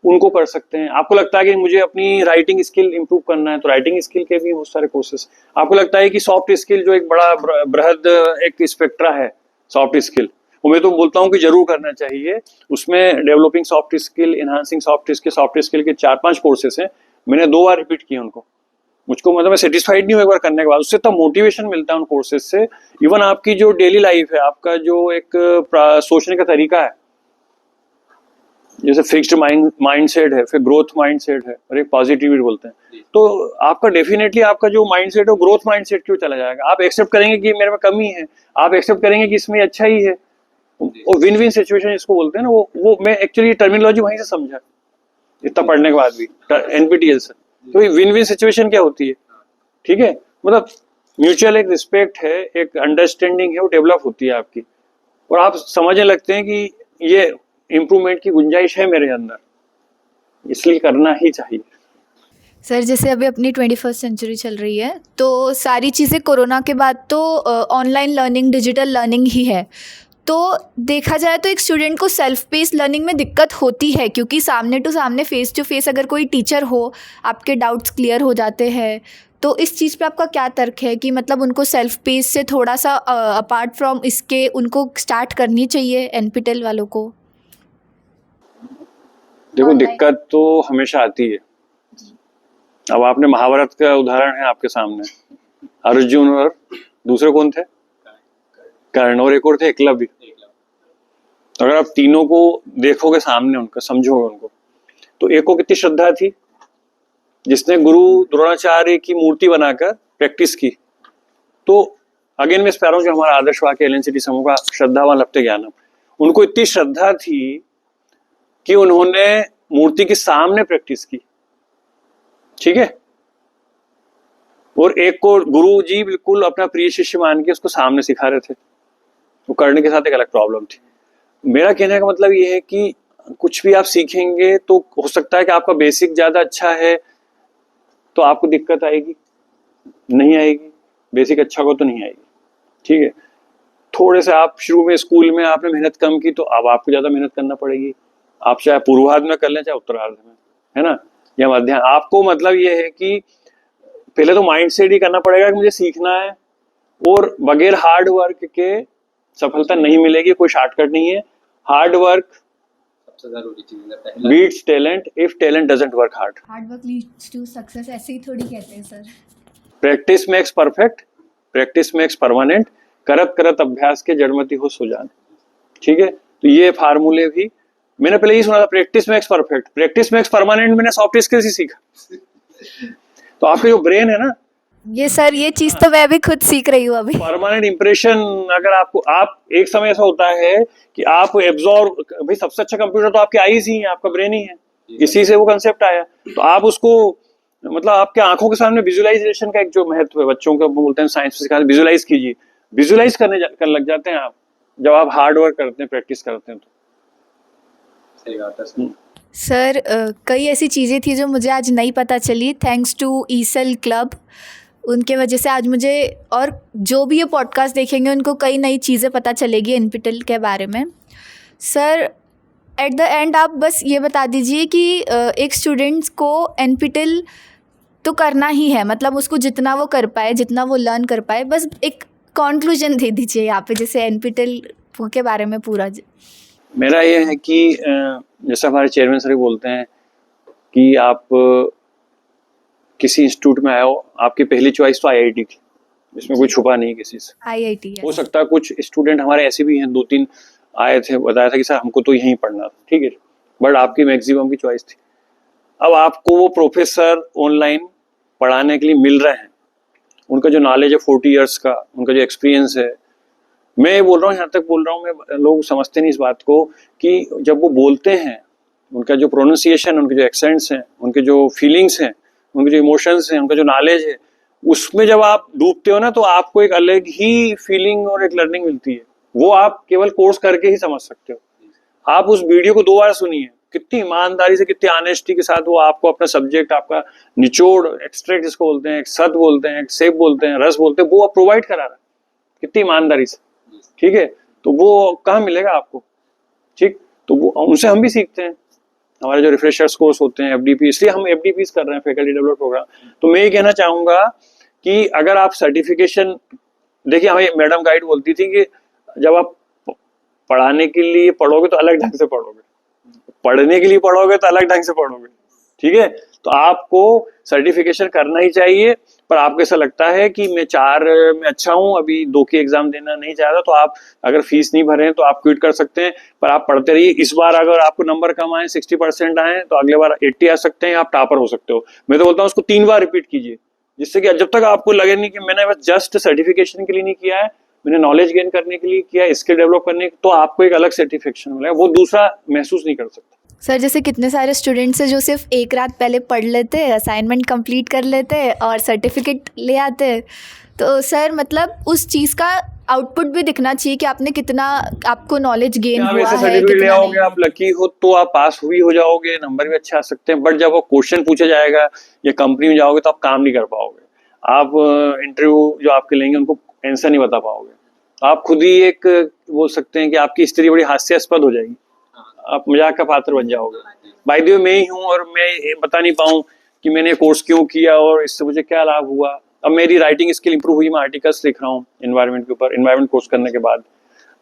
उनको कर सकते हैं। आपको लगता है कि मुझे अपनी राइटिंग स्किल इंप्रूव करना है, तो राइटिंग स्किल के भी बहुत सारे कोर्सेज। आपको लगता है कि सॉफ्ट स्किल जो एक बड़ा बृहद एक स्पेक्ट्रा है सॉफ्ट स्किल, वो मैं तो बोलता हूँ कि जरूर करना चाहिए। उसमें developing soft skill, enhancing soft skill के 4-5 कोर्सेज हैं। मैंने 2 बार रिपीट किए उनको, मुझको मतलब मैं सेटिस्फाइड नहीं हूँ एक बार करने के बाद, उससे इतना मोटिवेशन मिलता है उन कोर्सेज से। इवन आपकी जो डेली लाइफ है, आपका जो एक सोचने का तरीका है, जैसे फिक्स्ड माइंडसेट है, फिर ग्रोथ माइंडसेट है, और एक पॉजिटिविटी बोलते हैं, तो आपका डेफिनेटली आपका जो माइंडसेट है वो ग्रोथ माइंडसेट क्यों चला जाएगा। आप एक्सेप्ट करेंगे कि मेरे में कमी है, आप एक्सेप्ट करेंगे कि इसमें अच्छा ही है, और विन विन सिचुएशन जिसको बोलते हैं ना, वो मैं एक्चुअली टर्मिनोलॉजी वहीं से समझा इतना पढ़ने के बाद भी NPTEL से। तो विन विन सिचुएशन क्या होती है, ठीक है, मतलब म्यूचुअल एक रिस्पेक्ट है, एक अंडरस्टैंडिंग है, वो डेवलप होती है आपकी, और आप समझने लगते हैं कि ये इम्प्रूवमेंट की गुंजाइश है मेरे अंदर, इसलिए करना ही चाहिए। सर जैसे अभी अपनी 21st सेंचुरी चल रही है, तो सारी चीज़ें कोरोना के बाद तो ऑनलाइन लर्निंग, डिजिटल लर्निंग ही है। तो देखा जाए तो एक स्टूडेंट को सेल्फ पेस लर्निंग में दिक्कत होती है, क्योंकि सामने टू सामने फेस टू फेस अगर कोई टीचर हो, आपके डाउट्स क्लियर हो जाते हैं। तो इस चीज़ पे आपका क्या तर्क है कि मतलब उनको सेल्फ पेस से थोड़ा सा अपार्ट फ्रॉम इसके उनको स्टार्ट करनी चाहिए NPTEL वालों को? देखो, दिक्कत तो हमेशा आती है। अब आपने महाभारत का उदाहरण है आपके सामने, अर्जुन और दूसरे कौन थे, कर्ण, और एक और थे एकलव्य। अगर आप तीनों को देखोगे सामने, उनका समझोगे उनको, तो एक को कितनी श्रद्धा थी, जिसने गुरु द्रोणाचार्य की मूर्ति बनाकर प्रैक्टिस की। तो अगेन मैं इस कह रहा हूँ जो हमारा आदर्श वाक्य LNCT समूह का श्रद्धावान लभते ज्ञानम, उनको इतनी श्रद्धा थी कि उन्होंने मूर्ति के सामने प्रैक्टिस की, ठीक है, और एक को गुरु जी बिल्कुल अपना प्रिय शिष्य मान के उसको सामने सिखा रहे थे। वो करने के साथ एक अलग प्रॉब्लम थी। मेरा कहने का मतलब ये है कि कुछ भी आप सीखेंगे तो हो सकता है कि आपका बेसिक ज्यादा अच्छा है तो आपको दिक्कत आएगी, नहीं आएगी, बेसिक अच्छा हो तो नहीं आएगी, ठीक है। थोड़े से आप शुरू में स्कूल में आपने मेहनत कम की, तो अब आपको ज्यादा मेहनत करना पड़ेगी। आप चाहे पूर्वार्ध में कर लें चाहे उत्तरार्ध में, है ना, या मध्याह्न। आपको मतलब ये है कि पहले तो माइंड सेट ही करना पड़ेगा कि मुझे सीखना है, और बगैर हार्ड वर्क के सफलता नहीं मिलेगी। कोई शॉर्टकट नहीं है। हार्ड वर्क सबसे जरूरी चीज है, beats talent if talent doesn't work hard. Hard work leads to success, ऐसे ही थोड़ी कहते हैं sir. Practice makes perfect, practice makes permanent, करत करत अभ्यास के जड़मति हो सुजान, ठीक है। तो ये फार्मूले भी मैंने पहले ही सुना था, practice makes perfect, practice makes permanent, मैंने सॉफ्ट स्किल्स ही सीखा। तो आपका जो ब्रेन है ना, ये सर ये चीज़ तो मैं भी खुद सीख रही हूँ अभी। परमानेंट इंप्रेशन, अगर आपको, आप एक समय ऐसा होता है कि आप एब्जॉर्ब, भाई सबसे अच्छा कंप्यूटर तो आपके आईज ही है, आपका ब्रेन ही है, इसी से वो कंसेप्ट आया। तो आप उसको मतलब आपके आंखों के सामने विजुअलाइजेशन का एक जो महत्व है, बच्चों को बोलते हैं साइंस में सिखाते, विजुअलाइज कीजिए, विजुअलाइज कर लग जाते हैं आप जब आप हार्ड वर्क करते हैं, प्रैक्टिस करते हैं तो। सही बात है सर। सर कई ऐसी चीज़ें थी जो मुझे आज नहीं पता चली, थैंक्स टू ईसेल क्लब। उनके वजह से आज मुझे, और जो भी ये पॉडकास्ट देखेंगे उनको कई नई चीज़ें पता चलेगी एनपीटीएल के बारे में। सर एट द एंड आप बस ये बता दीजिए कि एक स्टूडेंट्स को एनपीटीएल तो करना ही है, मतलब उसको जितना वो कर पाए, जितना वो लर्न कर पाए, बस एक कंक्लूजन दे दीजिए यहाँ पे, जैसे एनपीटीएल के बारे में पूरा। मेरा ये है कि जैसा हमारे चेयरमैन सर बोलते हैं कि आप किसी इंस्टीट्यूट में आए हो, आपकी पहली चॉइस तो आईआईटी थी, इसमें कोई छुपा नहीं किसी से। आईआईटी हो सकता है कुछ स्टूडेंट हमारे ऐसे भी हैं, 2-3 आए थे, बताया था कि सर हमको तो यहीं पढ़ना था, ठीक है, बट आपकी मैक्सिमम की चॉइस थी। अब आपको वो प्रोफेसर ऑनलाइन पढ़ाने के लिए मिल रहे हैं, उनका जो नॉलेज है 40 ईयर्स का, उनका जो एक्सपीरियंस है, मैं ये बोल रहा हूँ, यहाँ तक बोल रहा हूँ मैं, लोग समझते नहीं इस बात को कि जब वो बोलते हैं, उनका जो प्रोनाउंसिएशन, उनके जो एक्सेंट्स हैं, उनके जो फीलिंग्स हैं, उनके जो इमोशंस हैं, उनका जो नॉलेज है, उसमें जब आप डूबते हो ना तो आपको एक अलग ही फीलिंग और एक लर्निंग मिलती है। वो आप केवल कोर्स करके ही समझ सकते हो। आप उस वीडियो को 2 बार सुनिए, कितनी ईमानदारी से, कितनी ऑनेस्टी के साथ वो आपको अपना सब्जेक्ट, आपका निचोड़, एक्सट्रैक्ट जिसको बोलते हैं, एक सद बोलते हैं, एक सेप बोलते हैं, रस बोलते हैं, वो आप प्रोवाइड करा रहा है कितनी ईमानदारी से, ठीक है। तो वो कहाँ मिलेगा आपको, ठीक। तो वो उनसे हम भी सीखते हैं। हमारे जो रिफ्रेशर्स कोर्स होते हैं, एफडीपी, इसलिए हम एफडीपीज कर रहे हैं, फैकल्टी डेवलपमेंट प्रोग्राम। तो मैं ये कहना चाहूंगा कि अगर आप सर्टिफिकेशन, देखिए हमें मैडम गाइड बोलती थी कि जब आप पढ़ाने के लिए पढ़ोगे तो अलग ढंग से पढ़ोगे, पढ़ने के लिए पढ़ोगे तो अलग ढंग से पढ़ोगे, ठीक है। तो आपको सर्टिफिकेशन करना ही चाहिए, पर आपको ऐसा लगता है कि मैं 4 में अच्छा हूं, अभी 2 की एग्जाम देना नहीं चाह रहा, तो आप अगर फीस नहीं भरे हैं तो आप क्विट कर सकते हैं, पर आप पढ़ते रहिए। इस बार अगर आपको नंबर कम आए, 60% आए, तो अगले बार 80 आ सकते हैं, आप टॉपर हो सकते हो। मैं तो बोलता हूँ उसको 3 बार रिपीट कीजिए, जिससे कि जब तक आपको लगे नहीं कि मैंने बस जस्ट सर्टिफिकेशन के लिए नहीं किया है, मैंने नॉलेज गेन करने के लिए किया, स्किल डेवलप करने, तो आपको एक अलग सर्टिफिकेशन मिलेगा, वो दूसरा महसूस नहीं कर सकता। सर जैसे कितने सारे स्टूडेंट्स हैं जो सिर्फ एक रात पहले पढ़ लेते हैं, असाइनमेंट कंप्लीट कर लेते हैं और सर्टिफिकेट ले आते हैं, तो सर मतलब उस चीज़ का आउटपुट भी दिखना चाहिए कि आपने कितना, आपको नॉलेज गेन हुआ है, सर्टिफिकेट ले आओगे, आप लकी हो तो आप पास हुई हो जाओगे, नंबर भी अच्छे आ सकते हैं, बट जब वो क्वेश्चन पूछा जाएगा या कंपनी में जाओगे तो आप काम नहीं कर पाओगे, आप इंटरव्यू जो आपके लेंगे उनको आंसर नहीं बता पाओगे, आप खुद ही एक बोल सकते हैं कि आपकी स्थिति बड़ी हास्यास्पद हो जाएगी, आप मजाक का पात्र बन जाओगे। बाय द वे मैं ही हूँ और मैं बता नहीं पाऊँ कि मैंने कोर्स क्यों किया और इससे मुझे क्या लाभ हुआ। अब मेरी राइटिंग स्किल इंप्रूव हुई, मैं आर्टिकल्स लिख रहा हूँ एनवायरनमेंट के ऊपर। एनवायरनमेंट कोर्स करने के बाद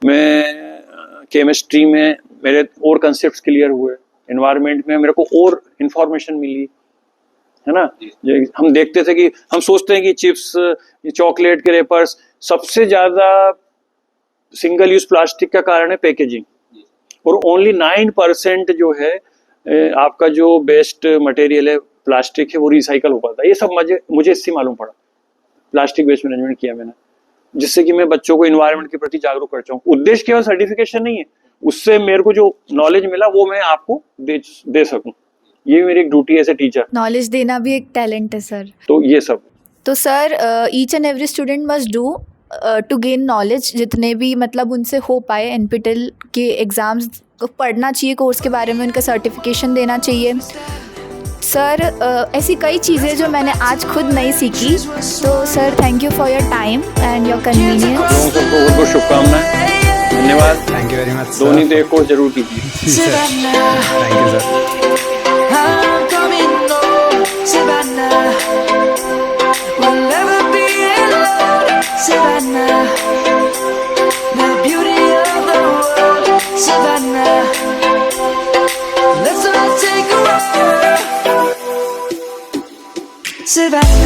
मैं केमिस्ट्री में मेरे और कंसेप्ट क्लियर हुए, एनवायरनमेंट में मेरे को और इन्फॉर्मेशन मिली, है ना। हम देखते थे कि हम सोचते हैं कि चिप्स, चॉकलेट के रेपर्स, सबसे ज्यादा सिंगल यूज प्लास्टिक का कारण है पैकेजिंग, और ओनली 9% जो है आपका जो बेस्ट मटेरियल है प्लास्टिक है वो रिसाइकल हो पाता है। ये सब मुझे इससे मालूम पड़ा, प्लास्टिक वेस्ट मैनेजमेंट किया मैंने, जिससे कि मैं बच्चों को इन्वायरमेंट के प्रति जागरूक कर चाहूँ। उद्देश्य केवल सर्टिफिकेशन नहीं है, उससे मेरे को जो नॉलेज मिला वो मैं आपको दे सकूं, ये मेरी एक ड्यूटी है एज ए टीचर। नॉलेज देना भी एक टैलेंट है सर। तो ये सब तो sir each and every student must do to gain knowledge, जितने भी मतलब उनसे हो पाए। एनपीटीएल के एग्ज़ाम्स को पढ़ना चाहिए, कोर्स के बारे में उनका सर्टिफिकेशन देना चाहिए। सर ऐसी कई चीज़ें जो मैंने आज खुद नहीं सीखी, तो sir thank you for your time and your convenience. लोगों सबको बहुत बहुत शुभकामनाएं, धन्यवाद। Thank you very much. Dhoni तो एक कोर्स जरूर कीजिए। Thank you sir. Savannah